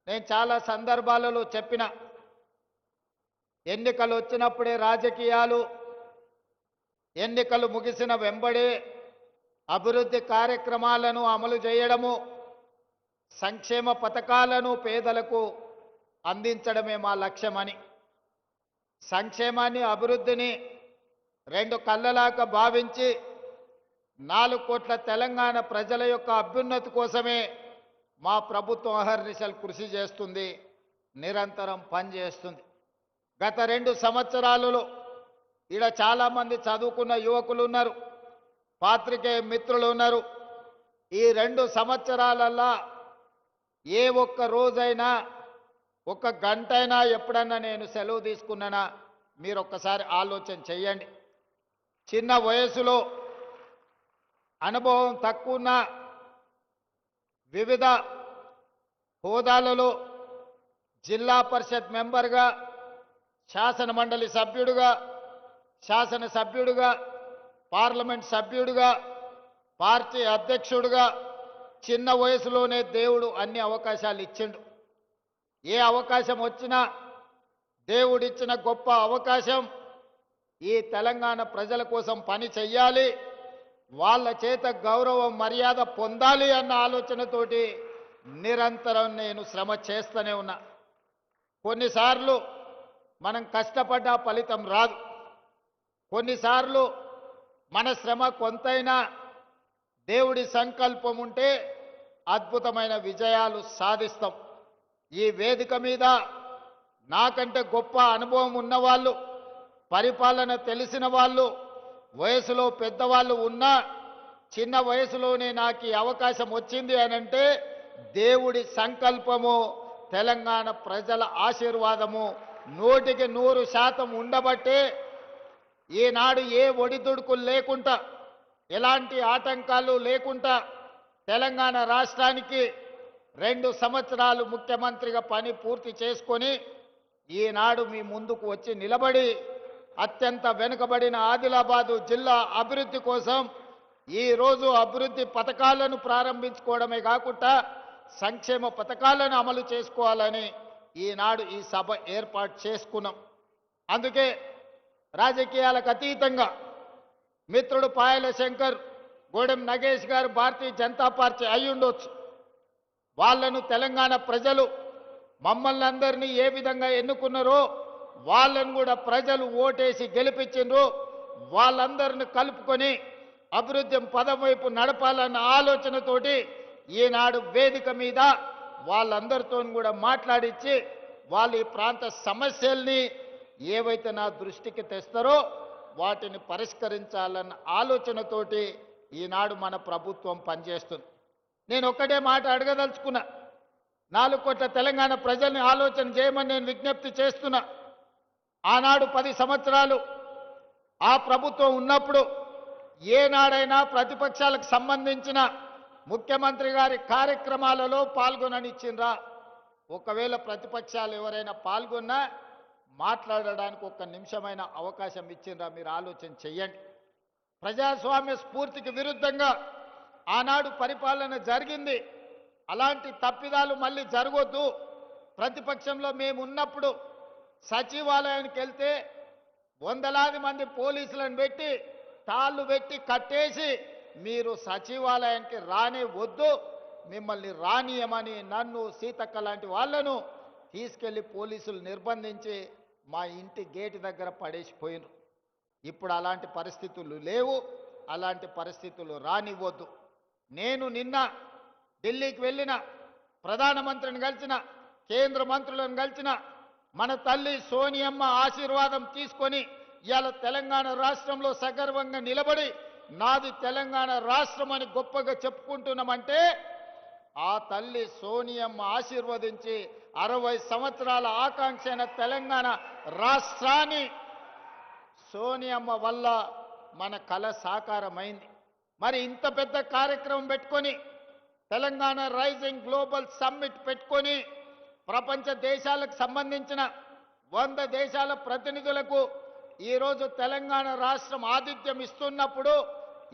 నేను చాలా సందర్భాలలో చెప్పిన ఎన్నికలు వచ్చినప్పుడే రాజకీయాలు, ఎన్నికలు ముగిసిన వెంబడే అభివృద్ధి కార్యక్రమాలను అమలు చేయడము, సంక్షేమ పథకాలను పేదలకు అందించడమే మా లక్ష్యమని. సంక్షేమాన్ని, అభివృద్ధిని రెండు కళ్ళలాగా భావించి 4 కోట్ల తెలంగాణ ప్రజల యొక్క అభ్యున్నతి కోసమే మా ప్రభుత్వం అహర్నిశలు కృషి చేస్తుంది, నిరంతరం పనిచేస్తుంది. గత 2 సంవత్సరాలలో ఈడ చాలామంది చదువుకున్న యువకులు ఉన్నారు, పాత్రికేయ మిత్రులు ఉన్నారు. ఈ 2 సంవత్సరాలల్లా ఏ ఒక్క రోజైనా, ఒక్క గంటైనా ఎప్పుడన్నా నేను సెలవు తీసుకున్నానా మీరు ఒక్కసారి ఆలోచన చెయ్యండి. చిన్న వయసులో అనుభవం తక్కువ వివిధ హోదాలలో జిల్లా పరిషత్ మెంబర్గా, శాసన మండలి సభ్యుడిగా, శాసనసభ్యుడిగా, పార్లమెంట్ సభ్యుడిగా, పార్టీ అధ్యక్షుడిగా చిన్న వయసులోనే దేవుడు అన్ని అవకాశాలు ఇచ్చిండు. ఏ అవకాశం వచ్చినా దేవుడిచ్చిన గొప్ప అవకాశం ఈ తెలంగాణ ప్రజల కోసం పని చెయ్యాలి, వాళ్ళ చేత గౌరవం మర్యాద పొందాలి అన్న ఆలోచనతోటి నిరంతరం నేను శ్రమ చేస్తూనే ఉన్నా. కొన్నిసార్లు మనం కష్టపడ్డ ఫలితం రాదు, కొన్నిసార్లు మన శ్రమ కొంతైనా దేవుడి సంకల్పం ఉంటే అద్భుతమైన విజయాలు సాధిస్తాం. ఈ వేదిక మీద నాకంటే గొప్ప అనుభవం ఉన్నవాళ్ళు, పరిపాలన తెలిసిన వాళ్ళు, వయసులో పెద్దవాళ్ళు ఉన్నా చిన్న వయసులోనే నాకు ఈ అవకాశం వచ్చింది అనంటే దేవుడి సంకల్పము, తెలంగాణ ప్రజల ఆశీర్వాదము 100% ఉండబట్టే ఈనాడు ఏ ఒడిదుడుకులు లేకుండా, ఎలాంటి ఆటంకాలు లేకుండా తెలంగాణ రాష్ట్రానికి 2 సంవత్సరాలు ముఖ్యమంత్రిగా పని పూర్తి చేసుకొని ఈనాడు మీ ముందుకు వచ్చి నిలబడి అత్యంత వెనుకబడిన ఆదిలాబాదు జిల్లా అభివృద్ధి కోసం ఈరోజు అభివృద్ధి పథకాలను ప్రారంభించుకోవడమే కాకుండా సంక్షేమ పథకాలను అమలు చేసుకోవాలని ఈనాడు ఈ సభ ఏర్పాటు చేసుకున్నాం. అందుకే రాజకీయాలకు అతీతంగా మిత్రుడు పాయల శంకర్, గోడెం నగేష్ గారు భారతీయ జనతా పార్టీ అయి ఉండొచ్చు. వాళ్ళను తెలంగాణ ప్రజలు మమ్మల్ని అందరినీ ఏ విధంగా ఎన్నుకున్నారో వాళ్ళను కూడా ప్రజలు ఓటేసి గెలిపించిండ్రు. వాళ్ళందరిని కలుపుకొని అభివృద్ధి పదం వైపు నడపాలన్న ఆలోచనతోటి ఈనాడు వేదిక మీద వాళ్ళందరితో కూడా మాట్లాడించి వాళ్ళ ఈ ప్రాంత సమస్యల్ని ఏవైతే నా దృష్టికి తెస్తారో వాటిని పరిష్కరించాలన్న ఆలోచనతోటి ఈనాడు మన ప్రభుత్వం పనిచేస్తుంది. నేను ఒక్కటే మాట అడగదలుచుకున్నా, 4 కోట్ల తెలంగాణ ప్రజల్ని ఆలోచన చేయమని నేను విజ్ఞప్తి చేస్తున్నా. ఆనాడు 10 సంవత్సరాలు ఆ ప్రభుత్వం ఉన్నప్పుడు ఏనాడైనా ప్రతిపక్షాలకు సంబంధించిన ముఖ్యమంత్రి గారి కార్యక్రమాలలో పాల్గొననిచ్చిండ్రా? ఒకవేళ ప్రతిపక్షాలు ఎవరైనా పాల్గొన్నా మాట్లాడడానికి 1 నిమిషమైన అవకాశం ఇచ్చిండ్రా? మీరు ఆలోచన చెయ్యండి. ప్రజాస్వామ్య స్ఫూర్తికి విరుద్ధంగా ఆనాడు పరిపాలన జరిగింది. అలాంటి తప్పిదాలు మళ్ళీ జరగొద్దు. ప్రతిపక్షంలో మేము ఉన్నప్పుడు సచివాలయానికి వెళ్తే వందలాది మంది పోలీసులను పెట్టి తాళ్ళు పెట్టి కట్టేసి మీరు సచివాలయానికి రానే వద్దు, మిమ్మల్ని రానియమని నన్ను, సీతక్క లాంటి వాళ్ళను తీసుకెళ్లి పోలీసులు నిర్బంధించి మా ఇంటి గేటు దగ్గర పడేసిపోయినారు. ఇప్పుడు అలాంటి పరిస్థితులు లేవు, అలాంటి పరిస్థితులు రానివ్వద్దు. నేను నిన్న ఢిల్లీకి వెళ్ళిన, ప్రధానమంత్రిని కలిసిన, కేంద్ర మంత్రులను కలిసిన, మన తల్లి సోనియమ్మ ఆశీర్వాదం తీసుకొని ఇవాళ తెలంగాణ రాష్ట్రంలో సగర్వంగా నిలబడి నాది తెలంగాణ రాష్ట్రం అని గొప్పగా చెప్పుకుంటున్నామంటే ఆ తల్లి సోనియమ్మ ఆశీర్వదించి 60 సంవత్సరాల ఆకాంక్ష అయిన తెలంగాణ రాష్ట్రాన్ని సోనియమ్మ వల్ల మన కల సాకారమైంది. మరి ఇంత పెద్ద కార్యక్రమం పెట్టుకొని తెలంగాణ రైజింగ్ గ్లోబల్ సమ్మిట్ పెట్టుకొని ప్రపంచ దేశాలకు సంబంధించిన 100 దేశాల ప్రతినిధులకు ఈరోజు తెలంగాణ రాష్ట్రం ఆతిథ్యం ఇస్తున్నప్పుడు,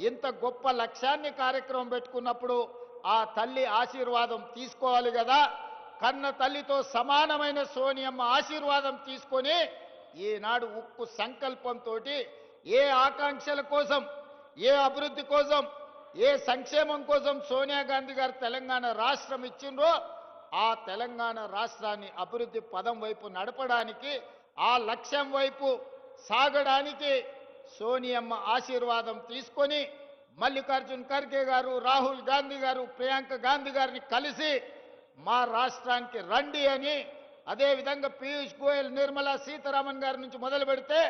ఇంత గొప్ప లక్ష్యాన్ని కార్యక్రమం పెట్టుకున్నప్పుడు ఆ తల్లి ఆశీర్వాదం తీసుకోవాలి కదా. కన్న తల్లితో సమానమైన సోనియమ్మ ఆశీర్వాదం తీసుకొని ఈనాడు ఉక్కు సంకల్పంతో ఏ ఆకాంక్షల కోసం, ఏ అభివృద్ధి కోసం, ఏ సంక్షేమం కోసం సోనియా గాంధీ గారు తెలంగాణ రాష్ట్రం ఇచ్చిండ్రో ఆ తెలంగాణ రాష్ట్రాన్ని అభివృద్ధి పదం వైపు నడపడానికి, ఆ లక్ష్యం వైపు సాగడానికి సోనియమ్మ ఆశీర్వాదం తీసుకొని మల్లికార్జున్ ఖర్గే గారు, రాహుల్ గాంధీ గారు, ప్రియాంక గాంధీ గారిని కలిసి మా రాష్ట్రానికి రండి అని, అదేవిధంగా పీయూష్ గోయల్, నిర్మలా సీతారామన్ గారి నుంచి మొదలు పెడితే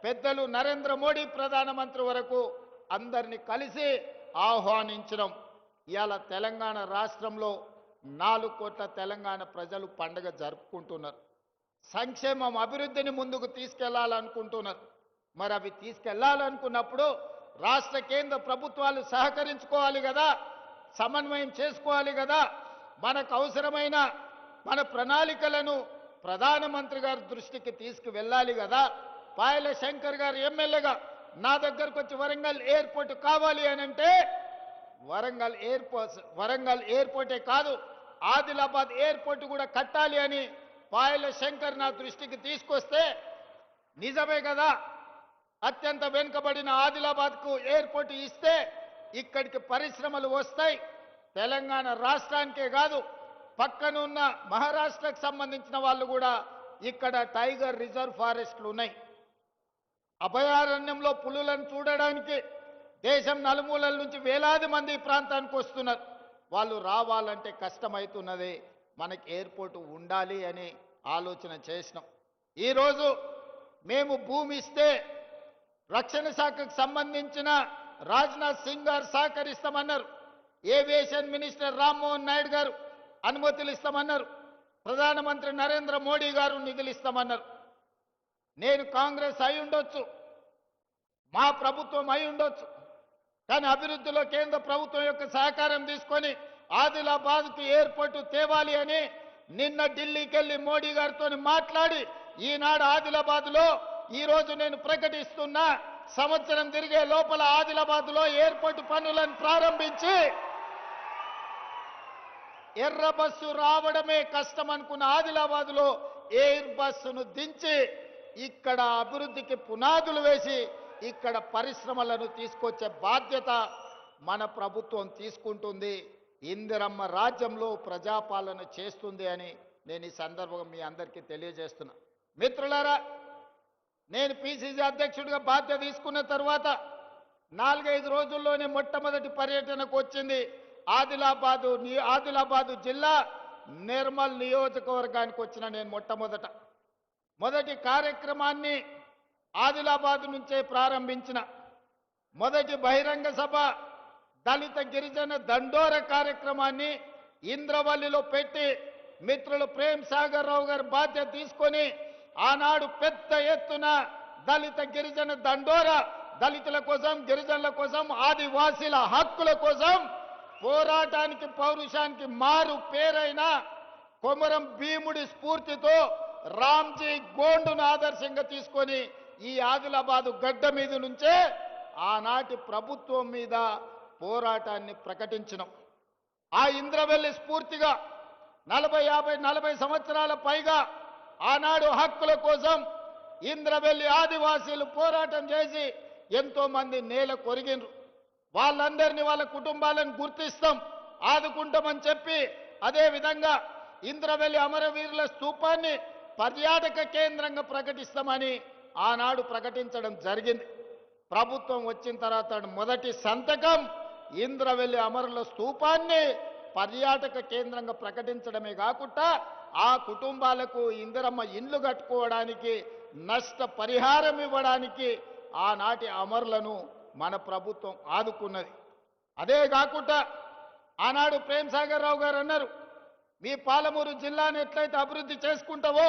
పెద్దలు నరేంద్ర మోడీ ప్రధానమంత్రి వరకు అందరినీ కలిసి ఆహ్వానించడం. ఇవాళ తెలంగాణ రాష్ట్రంలో 4 కోట్ల తెలంగాణ ప్రజలు పండుగ జరుపుకుంటున్నారు. సంక్షేమం, అభివృద్ధిని ముందుకు తీసుకెళ్లాలనుకుంటున్నారు. మరి అవి తీసుకెళ్లాలనుకున్నప్పుడు రాష్ట్ర కేంద్ర ప్రభుత్వాలు సహకరించుకోవాలి కదా, సమన్వయం చేసుకోవాలి కదా. మనకు అవసరమైన మన ప్రణాళికలను ప్రధానమంత్రి గారి దృష్టికి తీసుకువెళ్ళాలి కదా. పాయల శంకర్ గారు ఎమ్మెల్యేగా నా దగ్గరకు వచ్చి వరంగల్ ఎయిర్పోర్ట్ కావాలి అని అంటే వరంగల్ ఎయిర్పోర్టే కాదు, ఆదిలాబాద్ ఎయిర్పోర్ట్ కూడా కట్టాలి అని పాయల శంకర్ నా దృష్టికి తీసుకొస్తే నిజమే కదా. అత్యంత వెనుకబడిన ఆదిలాబాద్కు ఎయిర్పోర్ట్ ఇస్తే ఇక్కడికి పరిశ్రమలు వస్తాయి. తెలంగాణ రాష్ట్రానికే కాదు, పక్కనున్న మహారాష్ట్రకు సంబంధించిన వాళ్ళు కూడా ఇక్కడ టైగర్ రిజర్వ్ ఫారెస్ట్లు ఉన్నాయి. అభయారణ్యంలో పులులను చూడడానికి దేశం నలుమూలల నుంచి వేలాది మంది ఈ ప్రాంతానికి వస్తున్నారు. వాళ్ళు రావాలంటే కష్టమవుతున్నది. మనకి ఎయిర్పోర్ట్ ఉండాలి అని ఆలోచన చేసినాం. ఈరోజు మేము భూమి ఇస్తే రక్షణ శాఖకు సంబంధించిన రాజ్నాథ్ సింగ్ గారు సహకరిస్తామన్నారు. ఏవియేషన్ మినిస్టర్ రామ్మోహన్ నాయుడు గారు అనుమతులు ఇస్తామన్నారు. ప్రధానమంత్రి నరేంద్ర మోడీ గారు నిధులు ఇస్తామన్నారు. నేను కాంగ్రెస్ అయి ఉండొచ్చు, మా ప్రభుత్వం అయి ఉండొచ్చు, కానీ అభివృద్ధిలో కేంద్ర ప్రభుత్వం యొక్క సహకారం తీసుకొని ఆదిలాబాద్కు ఎయిర్పోర్టు తేవాలి అని నిన్న ఢిల్లీకి వెళ్ళి మోడీ గారితో మాట్లాడి ఈనాడు ఆదిలాబాద్లో ఈరోజు నేను ప్రకటిస్తున్నా, సంవత్సరం తిరిగే లోపల ఆదిలాబాద్లో ఎయిర్పోర్టు పనులను ప్రారంభించి ఎర్ర బస్సు రావడమే కష్టం అనుకున్న ఆదిలాబాద్లో ఎయిర్ బస్సును దించి ఇక్కడ అభివృద్ధికి పునాదులు వేసి ఇక్కడ పరిశ్రమలను తీసుకొచ్చే బాధ్యత మన ప్రభుత్వం తీసుకుంటుంది. ఇందిరమ్మ రాజ్యంలో ప్రజాపాలన చేస్తుంది అని నేను ఈ సందర్భంగా మీ అందరికీ తెలియజేస్తున్నా. మిత్రులారా, నేను పిసిసి అధ్యక్షుడిగా బాధ్యత తీసుకున్న తర్వాత 4-5 రోజుల్లోనే మొట్టమొదటి పర్యటనకు వచ్చింది ఆదిలాబాదు జిల్లా నిర్మల్ నియోజకవర్గానికి వచ్చిన నేను మొదటి కార్యక్రమాన్ని ఆదిలాబాద్ నుంచే ప్రారంభించిన. మొదటి బహిరంగ సభ దళిత గిరిజన దండోర కార్యక్రమాన్ని ఇంద్రవల్లిలో పెట్టి మిత్రులు ప్రేమ్ సాగర్ రావు గారు బాధ్యత తీసుకొని ఆనాడు పెద్ద ఎత్తున దళిత గిరిజన దండోర, దళితుల కోసం, గిరిజనుల కోసం, ఆదివాసీల హక్కుల కోసం పోరాటానికి, పౌరుషానికి మారు పేరైన కొమరం భీముడి స్ఫూర్తితో రామ్జీ గోండును ఆదర్శంగా తీసుకొని ఈ ఆదిలాబాదు గడ్డ మీద నుంచే ఆనాటి ప్రభుత్వం మీద పోరాటాన్ని ప్రకటించినాం. ఆ ఇంద్రవెల్లి స్ఫూర్తిగా 40 సంవత్సరాల పైగా ఆనాడు హక్కుల కోసం ఇంద్రవెల్లి ఆదివాసీలు పోరాటం చేసి ఎంతో మంది నేల కొరిగినరు. వాళ్ళందరినీ, వాళ్ళ కుటుంబాలను గుర్తిస్తాం, ఆదుకుంటామని చెప్పి అదేవిధంగా ఇంద్రవెల్లి అమరవీరుల స్తూపాన్ని పర్యాటక కేంద్రంగా ప్రకటిస్తామని ఆనాడు ప్రకటించడం జరిగింది. ప్రభుత్వం వచ్చిన తర్వాత మొదటి సంతకం ఇంద్రవెల్లి అమరుల స్తూపాన్ని పర్యాటక కేంద్రంగా ప్రకటించడమే కాకుండా ఆ కుటుంబాలకు ఇందిరమ్మ ఇండ్లు కట్టుకోవడానికి, నష్ట పరిహారం ఇవ్వడానికి ఆనాటి అమరులను మన ప్రభుత్వం ఆదుకున్నది. అదే కాకుండా ఆనాడు ప్రేమ్ సాగర్ రావు గారు అన్నారు, మీ పాలమూరు జిల్లాను ఎట్లయితే అభివృద్ధి చేసుకుంటావో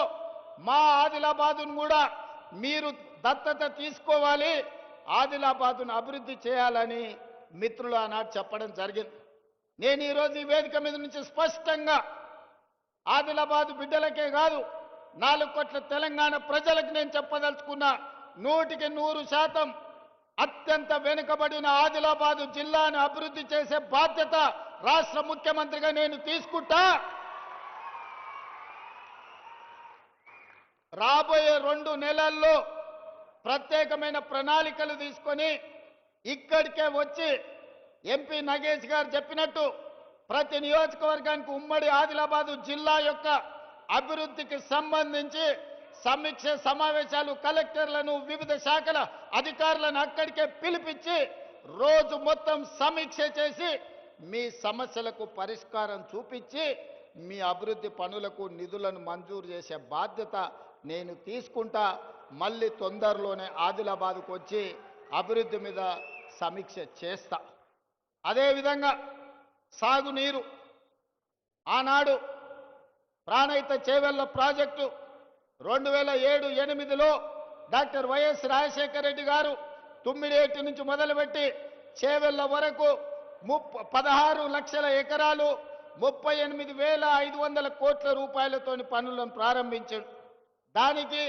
మా ఆదిలాబాదును కూడా మీరు దత్తత తీసుకోవాలి, ఆదిలాబాదును అభివృద్ధి చేయాలని మిత్రులు ఆనాడు చెప్పడం జరిగింది. నేను ఈరోజు ఈ వేదిక మీద నుంచి స్పష్టంగా ఆదిలాబాదు బిడ్డలకే కాదు 4 కోట్ల తెలంగాణ ప్రజలకు నేను చెప్పదలుచుకున్నా, 100% అత్యంత వెనుకబడిన ఆదిలాబాదు జిల్లాను అభివృద్ధి చేసే బాధ్యత రాష్ట్ర ముఖ్యమంత్రిగా నేను తీసుకుంటా. రాబోయే 2 నెలల్లో ప్రత్యేకమైన ప్రణాళికలు తీసుకొని ఇక్కడికే వచ్చి ఎంపీ నగేష్ గారు చెప్పినట్టు ప్రతి నియోజకవర్గానికి ఉమ్మడి ఆదిలాబాదు జిల్లా యొక్క అభివృద్ధికి సంబంధించి సమీక్ష సమావేశాలు కలెక్టర్లను వివిధ శాఖల అధికారులను అక్కడికే పిలిపించి రోజు మొత్తం సమీక్ష చేసి మీ సమస్యలకు పరిష్కారం చూపించి మీ అభివృద్ధి పనులకు నిధులను మంజూరు చేసే బాధ్యత నేను తీసుకుంటా. మళ్ళీ తొందరలోనే ఆదిలాబాద్కు వచ్చి అభివృద్ధి మీద సమీక్ష చేస్తా. అదేవిధంగా సాగునీరు ఆనాడు ప్రాణహిత చేవెళ్ల ప్రాజెక్టు 2007-8లో డాక్టర్ వైఎస్ రాజశేఖర రెడ్డి గారు తుమ్మిడియేటి నుంచి మొదలుపెట్టి చేవెళ్ల వరకు 16 లక్షల ఎకరాలు 38,500 కోట్ల రూపాయలతోని పనులను ప్రారంభించాడు. దానికి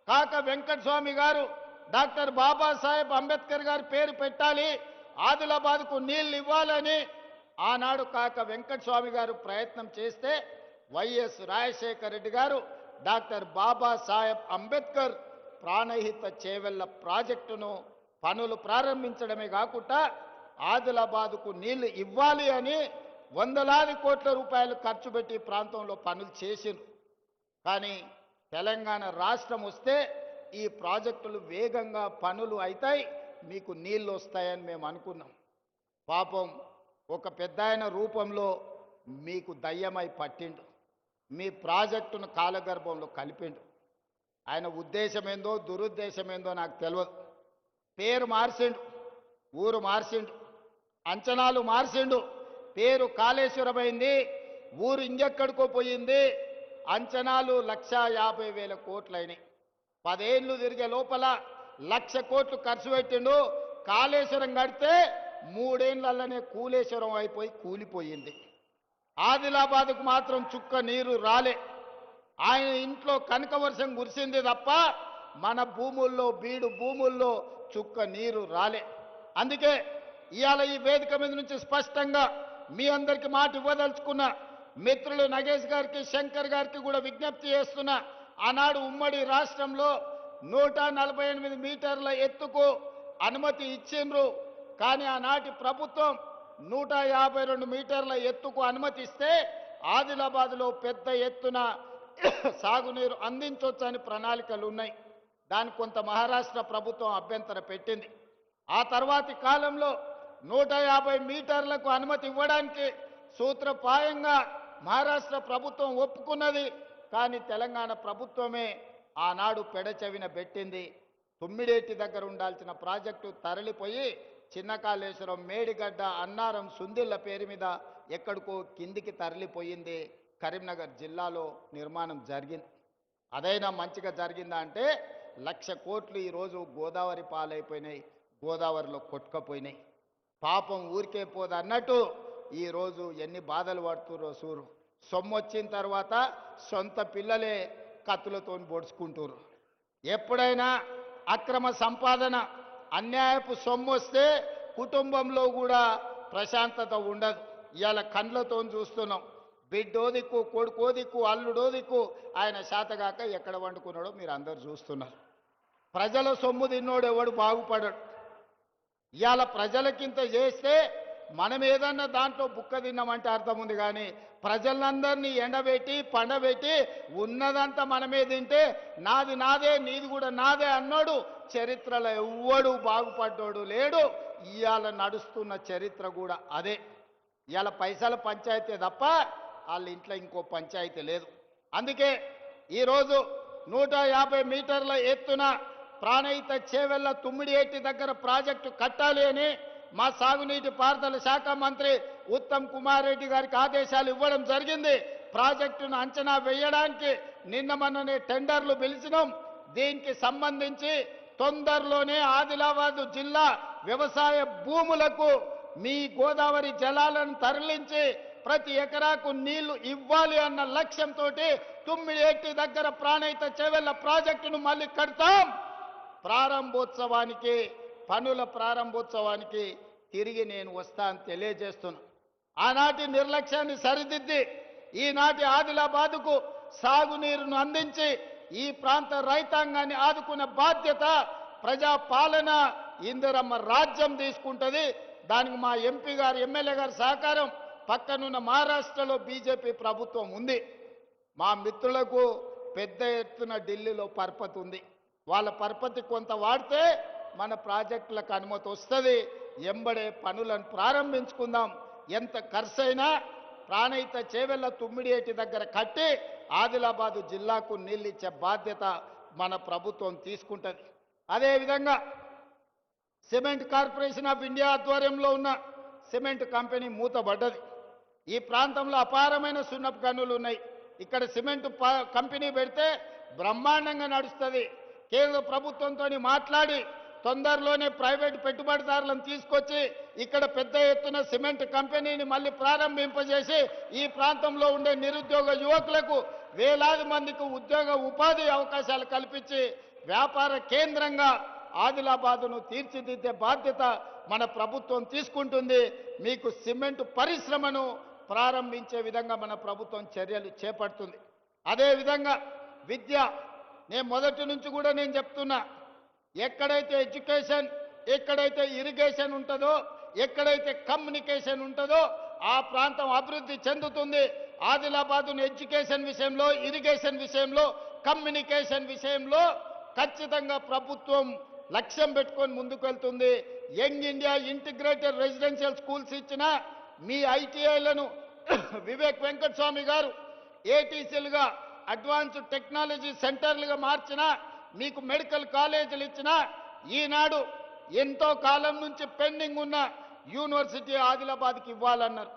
కాక వెంకటస్వామి గారు డాక్టర్ బాబాసాహెబ్ అంబేద్కర్ గారి పేరు పెట్టాలి, ఆదిలాబాద్కు నీళ్లు ఇవ్వాలని ఆనాడు కాక వెంకటస్వామి గారు ప్రయత్నం చేస్తే వైఎస్ రాజశేఖర రెడ్డి గారు డాక్టర్ బాబాసాహెబ్ అంబేద్కర్ ప్రాణహిత చేవెళ్ల ప్రాజెక్టును పనులు ప్రారంభించడమే కాకుండా ఆదిలాబాద్కు నీళ్లు ఇవ్వాలి అని వందలాది కోట్ల రూపాయలు ఖర్చు పెట్టి ప్రాంతంలో పనులు చేసిండ్రు. కానీ తెలంగాణ రాష్ట్రం వస్తే ఈ ప్రాజెక్టులు వేగంగా పనులు అవుతాయి, మీకు నీళ్లు వస్తాయని మేము అనుకున్నాం. పాపం ఒక పెద్దాయన రూపంలో మీకు దయ్యమై పట్టిండు, మీ ప్రాజెక్టును కాలగర్భంలో కలిపిండు. ఆయన ఉద్దేశమేందో దురుద్దేశమేందో నాకు తెలియదు. పేరు మార్చిండు, ఊరు మార్చిండు, అంచనాలు మార్చిండు. పేరు కాళేశ్వరమైంది, ఊరు ఇంకెక్కడికో పోయింది. అంచనాలు 1,50,000 కోట్లయినాయి. 10 ఏళ్ళు తిరిగే లోపల 1,00,000 కోట్లు ఖర్చు పెట్టిండు. కాళేశ్వరం కడితే 3 ఏళ్లలోనే కూలేశ్వరం అయిపోయి కూలిపోయింది. ఆదిలాబాద్కు మాత్రం చుక్క నీరు రాలే. ఆయన ఇంట్లో కనక వర్షం కురిసింది తప్ప మన భూముల్లో బీడు భూముల్లో చుక్క నీరు రాలే. అందుకే ఇవాళ ఈ వేదిక మీద నుంచి స్పష్టంగా మీ అందరికీ మాట ఇవ్వదలుచుకున్న మిత్రులు నగేష్ గారికి శంకర్ గారికి కూడా విజ్ఞప్తి చేస్తున్నా. ఆనాడు ఉమ్మడి రాష్ట్రంలో 148 మీటర్ల ఎత్తుకు అనుమతి ఇచ్చిండ్రు. కానీ ఆనాటి ప్రభుత్వం 152 మీటర్ల ఎత్తుకు అనుమతిస్తే ఆదిలాబాద్లో పెద్ద ఎత్తున సాగునీరు అందించవచ్చని ప్రణాళికలు ఉన్నాయి. దానికి కొంత మహారాష్ట్ర ప్రభుత్వం అభ్యంతరం పెట్టింది. ఆ తర్వాతి కాలంలో 150 మీటర్లకు అనుమతి ఇవ్వడానికి సూత్రప్రాయంగా మహారాష్ట్ర ప్రభుత్వం ఒప్పుకున్నది. కానీ తెలంగాణ ప్రభుత్వమే ఆనాడు పెడచెవిన పెట్టింది. తుమ్మిడేటి దగ్గర ఉండాల్సిన ప్రాజెక్టు తరలిపోయి చిన్న కాళేశ్వరం, మేడిగడ్డ, అన్నారం, సుందిళ్ల పేరు మీద ఎక్కడికో కిందికి తరలిపోయింది. కరీంనగర్ జిల్లాలో నిర్మాణం జరిగింది. అదైనా మంచిగా జరిగిందా అంటే 1,00,000 కోట్లు ఈరోజు గోదావరి పాలైపోయినాయి, గోదావరిలో కొట్టుకపోయినాయి. పాపం ఊరికే పోదు అన్నట్టు ఈరోజు ఎన్ని బాధలు పడుతుర్రో సూరు. సొమ్మొచ్చిన తర్వాత సొంత పిల్లలే కత్తులతో పొడుచుకుంటారు. ఎప్పుడైనా అక్రమ సంపాదన, అన్యాయపు సొమ్మొస్తే కుటుంబంలో కూడా ప్రశాంతత ఉండదు. ఇవాళ కండ్లతో చూస్తున్నాం. బిడ్డో దిక్కు, కొడుకో దిక్కు, అల్లుడో దిక్కు, ఆయన శాతగాక ఎక్కడ వండుకున్నాడో మీరు అందరు చూస్తున్నారు. ప్రజల సొమ్ము తిన్నోడు ఎవడు బాగుపడడు. ఇవాళ ప్రజలకింత చేస్తే మనం ఏదన్నా దాంట్లో బుక్క తిన్నామంటే అర్థం ఉంది. కానీ ప్రజలందరినీ ఎండబెట్టి పండబెట్టి ఉన్నదంతా మనమే తింటే నాది నాదే నీది కూడా నాదే అన్నాడు చరిత్రలో ఎవ్వడు బాగుపడ్డాడు లేడు. ఇవాళ నడుస్తున్న చరిత్ర కూడా అదే. ఇవాళ పైసల పంచాయతీ తప్ప వాళ్ళ ఇంట్లో ఇంకో పంచాయతీ లేదు. అందుకే ఈరోజు 150 మీటర్ల ఎత్తున ప్రాణహిత చేవెళ్ల తుమ్మిడియేటి దగ్గర ప్రాజెక్టు కట్టాలి అని మా సాగునీటి పారుదల శాఖ మంత్రి ఉత్తమ్ కుమార్ రెడ్డి గారికి ఆదేశాలు ఇవ్వడం జరిగింది. ప్రాజెక్టును అంచనా వేయడానికి నిన్న మొన్ననే టెండర్లు పిలిచినాం. దీనికి సంబంధించి తొందరలోనే ఆదిలాబాదు జిల్లా వ్యవసాయ భూములకు మీ గోదావరి జలాలను తరలించి ప్రతి ఎకరాకు నీళ్లు ఇవ్వాలి అన్న లక్ష్యంతో తుమ్మిడియేటి దగ్గర ప్రాణహిత చేవెళ్ల ప్రాజెక్టును మళ్ళీ కడతాం. ప్రారంభోత్సవానికి, పనుల ప్రారంభోత్సవానికి తిరిగి నేను వస్తా అని తెలియజేస్తున్నా. ఆనాటి నిర్లక్ష్యాన్ని సరిదిద్ది ఈనాటి ఆదిలాబాదుకు సాగునీరును అందించి ఈ ప్రాంత రైతాంగాన్ని ఆదుకునే బాధ్యత ప్రజా పాలన ఇందిరమ్మ రాజ్యం తీసుకుంటది. దానికి మా ఎంపీ గారు ఎమ్మెల్యే గారి సహకారం, పక్కనున్న మహారాష్ట్రలో బీజేపీ ప్రభుత్వం ఉంది. మా మిత్రులకు పెద్ద ఎత్తున ఢిల్లీలో పరపతి ఉంది. వాళ్ళ పరపతి కొంత వాడితే మన ప్రాజెక్టులకు అనుమతి వస్తుంది. ఎంబడే పనులను ప్రారంభించుకుందాం. ఎంత ఖర్చైనా ప్రాణహిత చేవెళ్ల తుమ్మిడియేటి దగ్గర కట్టి ఆదిలాబాదు జిల్లాకు నీళ్ళు ఇచ్చే బాధ్యత మన ప్రభుత్వం తీసుకుంటుంది. అదేవిధంగా సిమెంట్ కార్పొరేషన్ ఆఫ్ ఇండియా ఆధ్వర్యంలో ఉన్న సిమెంట్ కంపెనీ మూతబడ్డది. ఈ ప్రాంతంలో అపారమైన సున్నపు గనులు ఉన్నాయి. ఇక్కడ సిమెంట్ కంపెనీ పెడితే బ్రహ్మాండంగా నడుస్తుంది. కేంద్ర ప్రభుత్వంతో మాట్లాడి తొందరలోనే ప్రైవేట్ పెట్టుబడిదారులను తీసుకొచ్చి ఇక్కడ పెద్ద ఎత్తున సిమెంట్ కంపెనీని మళ్ళీ ప్రారంభింపజేసి ఈ ప్రాంతంలో ఉండే నిరుద్యోగ యువకులకు వేలాది మందికి ఉద్యోగ ఉపాధి అవకాశాలు కల్పించి వ్యాపార కేంద్రంగా ఆదిలాబాదును తీర్చిదిద్దే బాధ్యత మన ప్రభుత్వం తీసుకుంటుంది. మీకు సిమెంట్ పరిశ్రమను ప్రారంభించే విధంగా మన ప్రభుత్వం చర్యలు చేపడుతుంది. అదేవిధంగా విద్య, నేను మొదటి నుంచి కూడా నేను చెప్తున్నా, ఎక్కడైతే ఎడ్యుకేషన్, ఎక్కడైతే ఇరిగేషన్ ఉంటుందో, ఎక్కడైతే కమ్యూనికేషన్ ఉంటుందో ఆ ప్రాంతం అభివృద్ధి చెందుతుంది. ఆదిలాబాదును ఎడ్యుకేషన్ విషయంలో, ఇరిగేషన్ విషయంలో, కమ్యూనికేషన్ విషయంలో ఖచ్చితంగా ప్రభుత్వం లక్ష్యం పెట్టుకొని ముందుకు వెళ్తుంది. Young India integrated residential schools ఇచ్చిన మీ ఐటీఐలను వివేక్ వెంకటస్వామి గారు ఏటీసీలుగా అడ్వాన్స్డ్ టెక్నాలజీ సెంటర్లుగా మార్చిన, మీకు మెడికల్ కాలేజీలు ఇచ్చిన, ఈనాడు ఎంతో కాలం నుంచి పెండింగ్ ఉన్న యూనివర్సిటీ ఆదిలాబాద్కి ఇవ్వాలన్నారు.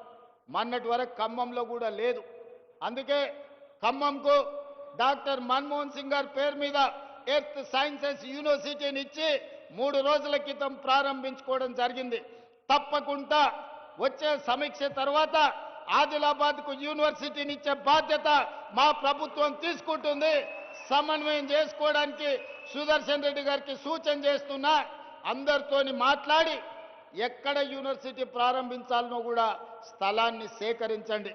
మొన్నటి వరకు ఖమ్మంలో కూడా లేదు. అందుకే ఖమ్మంకు డాక్టర్ మన్మోహన్ సింగ్ గారి పేరు మీద ఎర్త్ సైన్సెస్ యూనివర్సిటీని ఇచ్చి 3 రోజుల క్రితం ప్రారంభించుకోవడం జరిగింది. తప్పకుండా వచ్చే సమీక్ష తర్వాత ఆదిలాబాద్కు యూనివర్సిటీని ఇచ్చే బాధ్యత మా ప్రభుత్వం తీసుకుంటుంది. సమన్వయం చేసుకోవడానికి సుదర్శన్ రెడ్డి గారికి సూచన చేస్తున్నా. అందరితోని మాట్లాడి ఎక్కడ యూనివర్సిటీ ప్రారంభించాలనో కూడా స్థలాన్ని సేకరించండి.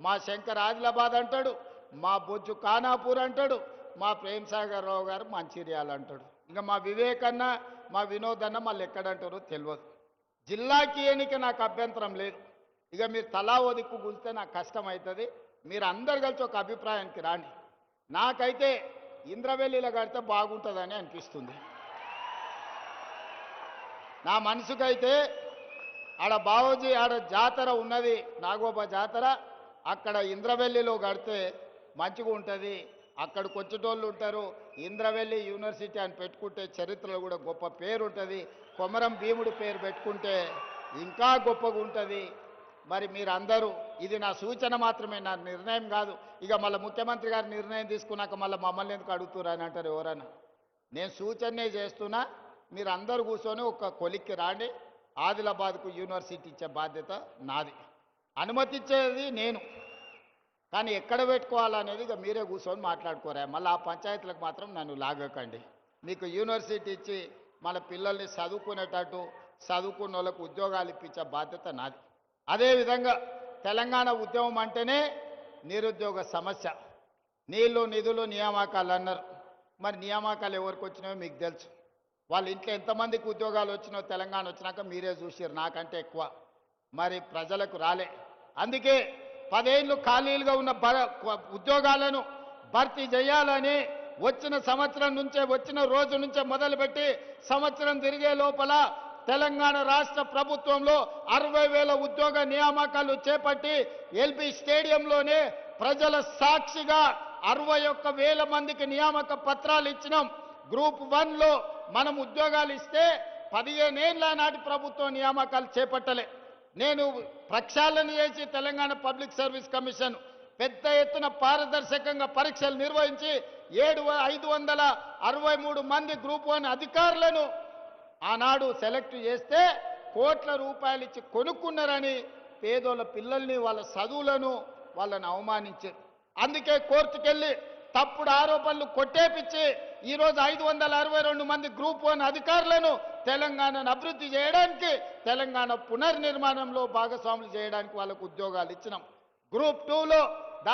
మా శంకర్ ఆదిలాబాద్ అంటాడు, మా బొజ్జు ఖానాపూర్ అంటాడు, మా ప్రేమ్ సాగర్ రావు గారు మంచిర్యాల అంటాడు. ఇంకా మా వివేకన్న, మా వినోద్ అన్న మళ్ళీ ఎక్కడంటారో తెలియదు. జిల్లాకి ఎన్నిక నాకు అభ్యంతరం లేదు. ఇక మీరు తలా ఓ దిక్కు కూలితే నాకు కష్టం అవుతుంది. మీరు అందరు కలిసి ఒక అభిప్రాయానికి రాండి. నాకైతే ఇంద్రవెల్లిలో కడితే బాగుంటుందని అనిపిస్తుంది. నా మనసుకైతే ఆడ బావోజీ ఆడ జాతర ఉన్నది, నాగోబా జాతర, అక్కడ ఇంద్రవెల్లిలో కడితే మంచిగా ఉంటుంది. అక్కడికి వచ్చేటోళ్ళు ఉంటారు. ఇంద్రవెల్లి యూనివర్సిటీ అని పెట్టుకుంటే చరిత్రలో కూడా గొప్ప పేరు ఉంటుంది. కొమరం భీముడి పేరు పెట్టుకుంటే ఇంకా గొప్పగా ఉంటుంది. మరి మీరందరూ, ఇది నా సూచన మాత్రమే, నా నిర్ణయం కాదు. ఇక మళ్ళీ ముఖ్యమంత్రి గారు నిర్ణయం తీసుకున్నాక మళ్ళీ మమ్మల్ని ఎందుకు అడుగుతున్నారు అని అంటారు ఎవరన్నా. నేను సూచనే చేస్తున్నా. మీరు అందరూ కూర్చొని ఒక కొలిక్కి రాండి. ఆదిలాబాద్కు యూనివర్సిటీ ఇచ్చే బాధ్యత నాది. అనుమతి ఇచ్చేది నేను, కానీ ఎక్కడ పెట్టుకోవాలనేది ఇక మీరే కూర్చొని మాట్లాడుకోరా. మళ్ళీ ఆ పంచాయతీలకు మాత్రం నన్ను లాగకండి. మీకు యూనివర్సిటీ ఇచ్చి మన పిల్లల్ని చదువుకునేటట్టు, చదువుకున్న వాళ్ళకు ఉద్యోగాలు ఇప్పించే బాధ్యత నాది. అదేవిధంగా తెలంగాణ ఉద్యమం అంటేనే నిరుద్యోగ సమస్య. నీళ్లు, నిధులు, నియామకాలు అన్నారు. మరి నియామకాలు ఎవరికి వచ్చినాయో మీకు తెలుసు. వాళ్ళ ఇంట్లో ఎంతమందికి ఉద్యోగాలు వచ్చినాయో తెలంగాణ వచ్చినాక మీరే చూసారు, నాకంటే ఎక్కువ. మరి ప్రజలకు రాలే. అందుకే 10 ఏళ్ళు ఖాళీలుగా ఉన్న ఉద్యోగాలను భర్తీ చేయాలని వచ్చిన సంవత్సరం నుంచే, వచ్చిన రోజు నుంచే మొదలుపెట్టి సంవత్సరం తిరిగే లోపల తెలంగాణ రాష్ట్ర ప్రభుత్వంలో 60,000 ఉద్యోగ నియామకాలు చేపట్టి ఎల్బీ స్టేడియంలోనే ప్రజల సాక్షిగా 61,000 మందికి నియామక పత్రాలు ఇచ్చినాం. గ్రూప్ 1లో మనం ఉద్యోగాలు ఇస్తే 15 ఏళ్ల నాటి ప్రభుత్వం నియామకాలు చేపట్టలే. నేను ప్రక్షాళన చేసి తెలంగాణ పబ్లిక్ సర్వీస్ కమిషన్ పెద్ద ఎత్తున పారదర్శకంగా పరీక్షలు నిర్వహించి 563 మంది గ్రూప్ 1 అధికారులను ఆనాడు సెలెక్ట్ చేస్తే కోట్ల రూపాయలు ఇచ్చి కొనుక్కున్నారని పేదోళ్ళ పిల్లల్ని, వాళ్ళ చదువులను వాళ్ళని అవమానించారు. అందుకే కోర్టుకెళ్ళి తప్పుడు ఆరోపణలు కొట్టేపిచ్చి ఈరోజు 562 మంది గ్రూప్ 1 అధికారులను తెలంగాణను అభివృద్ధి చేయడానికి, తెలంగాణ పునర్నిర్మాణంలో భాగస్వాములు చేయడానికి వాళ్ళకు ఉద్యోగాలు ఇచ్చినాం. గ్రూప్ 2లో